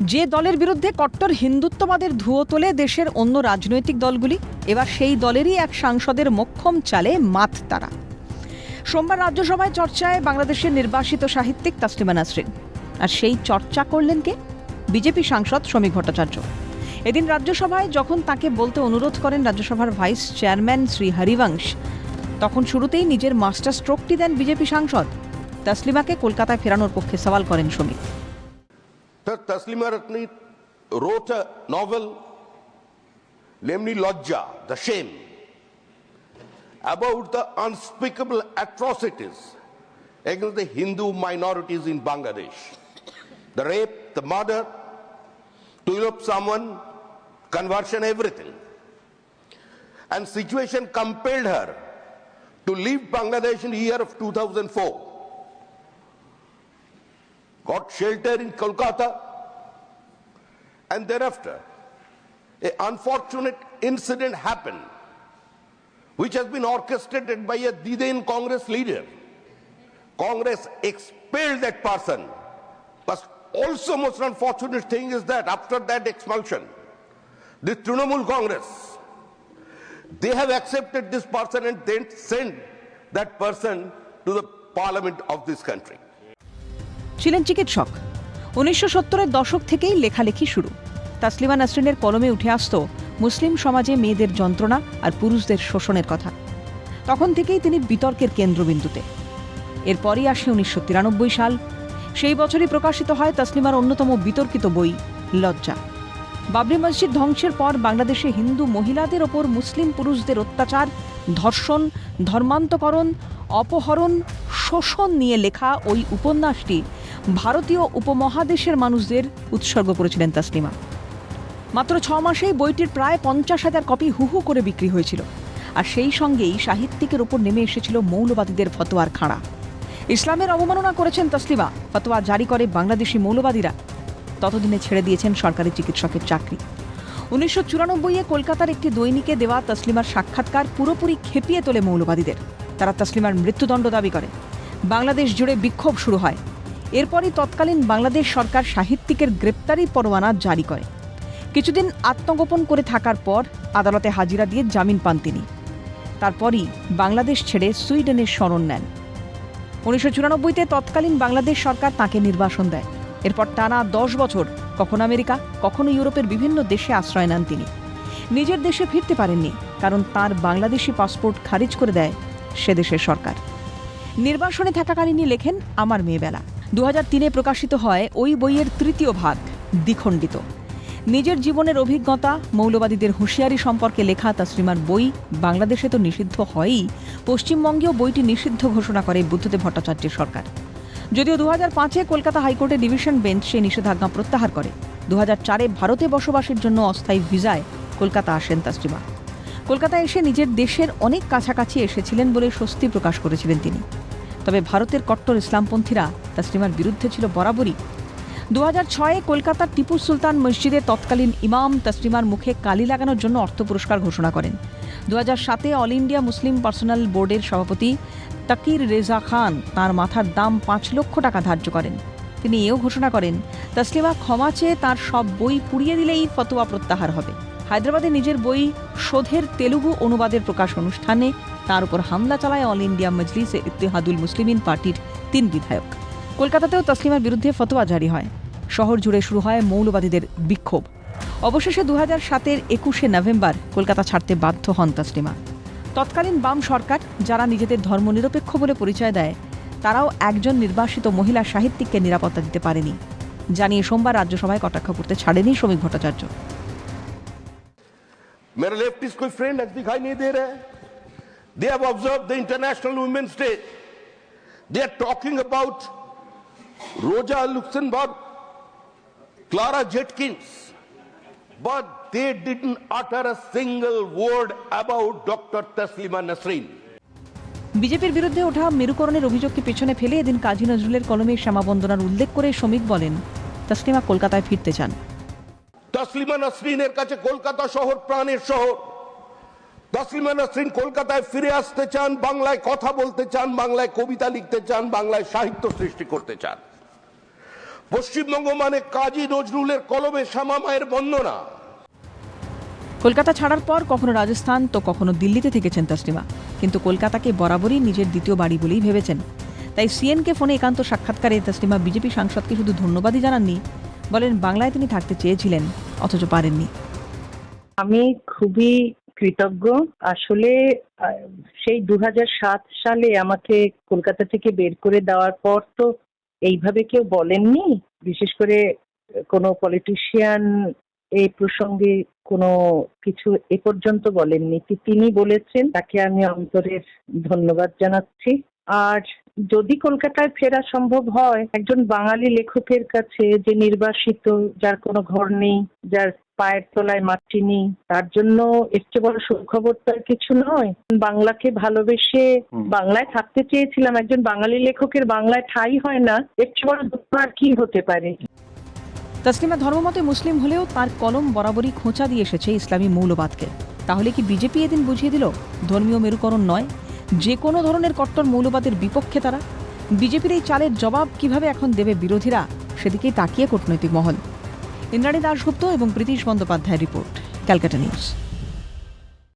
যে দলের বিরুদ্ধে কট্টর হিন্দুত্ববাদের ধুয়ো তোলে দেশের অন্য রাজনৈতিক দলগুলি, এবার সেই দলেরই এক সাংসদের মোক্ষম চালে মাত তারা। সোমবার রাজ্যসভায় চর্চায় বাংলাদেশের নির্বাসিত সাহিত্যিক তাসলিমা নাসরিন। আর সেই চর্চা করলেন কে? বিজেপি সাংসদ শ্রমিক ভট্টাচার্য। এদিন রাজ্যসভায় যখন তাকে বলতে অনুরোধ করেন রাজ্যসভার ভাইস চেয়ারম্যান শ্রী হরিবংশ, তখন শুরুতেই নিজের মাস্টার স্ট্রোকটি দেন বিজেপি সাংসদ। তাসলিমাকে কলকাতায় ফেরানোর পক্ষে সওয়াল করেন শ্রমিক। Taslima Ratni wrote a novel, namely Lajja, The Shame, about the unspeakable atrocities against the Hindu minorities in Bangladesh. The rape, the murder, to elope someone, conversion, everything. And situation compelled her to leave Bangladesh in the year of 2004. Got shelter in Kolkata, and thereafter an unfortunate incident happened which has been orchestrated by a then Congress leader. Congress expelled that person, but also most unfortunate thing is that after that expulsion, the Trinamool Congress, they have accepted this person and then sent that person to the parliament of this country. ছিলেন চিকিৎসক। 1970-এর দশক থেকেই লেখালেখি শুরু। তাসলিমা নাসরিনের কলমে উঠে আসত মুসলিম সমাজে মেয়েদের যন্ত্রণা আর পুরুষদের শোষণের কথা। তখন থেকেই তিনি বিতর্কের কেন্দ্রবিন্দুতে। এরপরই আসে 1993 সাল। সেই বছরই প্রকাশিত হয় তাসলিমার অন্যতম বিতর্কিত বই লজ্জা। বাবরি মসজিদ ধ্বংসের পর বাংলাদেশে হিন্দু মহিলাদের ওপর মুসলিম পুরুষদের অত্যাচার, ধর্ষণ, ধর্মান্তকরণ, অপহরণ, শোষণ নিয়ে লেখা ওই উপন্যাসটি ভারতীয় উপমহাদেশের মানুষদের উৎসর্গ করেছিলেন তাসলিমা। মাত্র 6 মাসেই বইটির প্রায় 50,000 কপি হুহু করে বিক্রি হয়েছিল। আর সেই সঙ্গেই সাহিত্যিকের ওপর নেমে এসেছিল মৌলবাদীদের ফতোয়ার খাড়া। ইসলামের অবমাননা করেছেন তাসলিমা, ফতোয়া জারি করে বাংলাদেশি মৌলবাদীরা। ততদিনে ছেড়ে দিয়েছেন সরকারি চিকিৎসকের চাকরি। 1994-এ কলকাতার একটি দৈনিকে দেওয়া তাসলিমার সাক্ষাৎকার পুরোপুরি খেপিয়ে তোলে মৌলবাদীদের। তারা তাসলিমার মৃত্যুদণ্ড দাবি করে। বাংলাদেশ জুড়ে বিক্ষোভ শুরু হয়। এরপরই তৎকালীন বাংলাদেশ সরকার সাহিত্যিকের গ্রেপ্তারি পরোয়ানা জারি করে। কিছুদিন আত্মগোপন করে থাকার পর আদালতে হাজিরা দিয়ে জামিন পান তিনি। তারপরই বাংলাদেশ ছেড়ে সুইডেনের শরণ নেন। 1994-তে তৎকালীন বাংলাদেশ সরকার তাঁকে নির্বাসন দেয়। এরপর টানা 10 বছর কখনো আমেরিকা, কখনো ইউরোপের বিভিন্ন দেশে আশ্রয় নেন তিনি। নিজের দেশে ফিরতে পারেননি, কারণ তার বাংলাদেশি পাসপোর্ট খারিজ করে দেয় সে দেশের সরকার। নির্বাসনে থাকাকালীনই লেখেন আমার মেয়েবেলা। 2003-এ প্রকাশিত হয় ওই বইয়ের 3য় ভাগ দ্বিখণ্ডিত। নিজের জীবনের অভিজ্ঞতা, মৌলবাদীদের হুঁশিয়ারি সম্পর্কে লেখা তাসলিমার বই বাংলাদেশে তো নিষিদ্ধ হয়ই, পশ্চিমবঙ্গেও বইটি নিষিদ্ধ ঘোষণা করে বুদ্ধদেব ভট্টাচার্যের সরকার। যদিও 2005-এ কলকাতা হাইকোর্টের ডিভিশন বেঞ্চ সেই নিষেধাজ্ঞা প্রত্যাহার করে। 2004-এ ভারতে বসবাসের জন্য অস্থায়ী ভিসায় কলকাতা আসেন তাসলিমা। কলকাতায় এসে নিজের দেশের অনেক কাছাকাছি এসেছিলেন বলে স্বস্তি প্রকাশ করেছিলেন তিনি। তবে ভারতের কট্টর ইসলামপন্থীরা তাসলিমার বিরুদ্ধে ছিল বরাবরই। 2006-এ কলকাতার টিপু সুলতান মসজিদে তৎকালীন ইমাম তাসলিমার মুখে কালি লাগানোর জন্য অর্থ পুরস্কার ঘোষণা করেন। 2007-এ অল ইন্ডিয়া মুসলিম পার্সোনাল বোর্ডের সভাপতি তাকির রেজা খান তাঁর মাথার দাম 5 লক্ষ টাকা ধার্য করেন। তিনি এও ঘোষণা করেন তাসলিমা ক্ষমা চেয়ে তাঁর সব বই পুড়িয়ে দিলেই ফতোয়া প্রত্যাহার হবে। হায়দ্রাবাদে নিজের বই শোধের তেলুগু অনুবাদের প্রকাশ অনুষ্ঠানে তার উপর হামলা চালায় অল ইন্ডিয়া মজলিসে ইত্তেহাদুল মুসলিমিন পার্টির 3 বিধায়ক। কলকাতাতেও তাসলিমার বিরুদ্ধে ফতোয়া জারি হয়। শহর জুড়ে শুরু হয় মৌলবাদীদের বিক্ষোভ। অবশেষে 2007-এর 21শে নভেম্বর কলকাতা ছাড়তে বাধ্য হন তাসলিমা। তৎকালীন বাম সরকার, যারা নিজেদের ধর্মনিরপেক্ষ বলে পরিচয় দেয়, তারাও একজন নির্বাসিত মহিলা সাহিত্যিককে নিরাপত্তা দিতে পারেনি, জানিয়ে সোমবার রাজ্যসভায় কটাক্ষ করতে ছাড়েনি শ্রমিক ভট্টাচার্য। मेरा लेफ्टिस्ट कोई फ्रेंड दिखाई नहीं दे रहा है। They have observed the International Women's Day. They are talking about Rosa Luxemburg, Clara Jetkins, but they didn't utter a single word about Dr. Taslima Nasrin. বিজেপির বিরুদ্ধে ওঠা মেরুকরণের অভিযোগকে পেছনে ফেলে এদিন কাজী নজরুলের কলমে শ্যামাবন্দনার উল্লেখ করে শ্রমিক বলেন তাসলিমা কলকাতায় ফিরতে চান। তাসলিমা নাসরিনের কাছে কলকাতা শহর প্রাণের শহর। তাসলিমা নাসরিন কলকাতায় ফিরে আসতে চান, বাংলায় কথা বলতে চান, বাংলায় কবিতা লিখতে চান, বাংলায় সাহিত্য সৃষ্টি করতে চান। পশ্চিমবঙ্গ মানে কাজী নজরুলের কলমে শ্যামা মায়ের বন্দনা। কলকাতা ছাড়ার পর কখনো রাজস্থান তো কখনো দিল্লিতে থেকেছেন তাসলিমা, কিন্তু কলকাতাকে বরাবরই নিজের দ্বিতীয় বাড়ি বলেই ভেবেছেন। তাই সিএনকে ফোনে একান্ত সাক্ষাৎকারে তাসলিমা বিজেপি সাংসদকে শুধু ধন্যবাদই জানাননি, বলেন বাংলায় তিনি থাকতে চেয়েছিলেন অথচ পারেননি। আমি খুবই কৃতজ্ঞ। আসলে সেই 2007 সালে আমাকে কলকাতা থেকে বের করে দেওয়ার পর তো এইভাবে কেউ বলেননি, বিশেষ করে কোনো পলিটিশিয়ান এই প্রসঙ্গে কোনো কিছু এ পর্যন্ত বলেননি। তিনি বলেছেন, তাকে আমি অন্তরের ধন্যবাদ জানাচ্ছি। আর যদি কলকাতায় ফেরা সম্ভব হয়, একজন বাঙালি লেখকের কাছে যে নির্বাসিত, যার কোনো ঘর নেই, যার পায়ের তলায় মাটি নেই, তার জন্য এর চেয়ে বড় সুখবর তো আর কিছু নয়। বাংলাকে ভালোবেসে বাংলায় থাকতে চেয়েছিলাম, একজন বাঙালি লেখকের বাংলায় ঠাঁই হয় না, এর চেয়ে বড় দুঃখ আর কি হতে পারে। তাসলিমা ধর্মমতে মুসলিম হলেও তার কলম বরাবরই খোঁচা দিয়ে এসেছে ইসলামী মৌলবাদকে। তাহলে কি বিজেপি এদিন বুঝিয়ে দিল ধর্মীয় মেরুকরণ নয়, যে কোনো ধরনের কট্টর মৌলবাদের বিপক্ষে তারা? বিজেপির এই চালের জবাব কিভাবে এখন দেবে বিরোধীরা, সেদিকেই তাকিয়ে কূটনৈতিক মহল। ইন্দ্রাণী দাশগুপ্ত এবং প্রীতিশ বন্দ্যোপাধ্যায়ের রিপোর্ট, ক্যালকাটা নিউজ।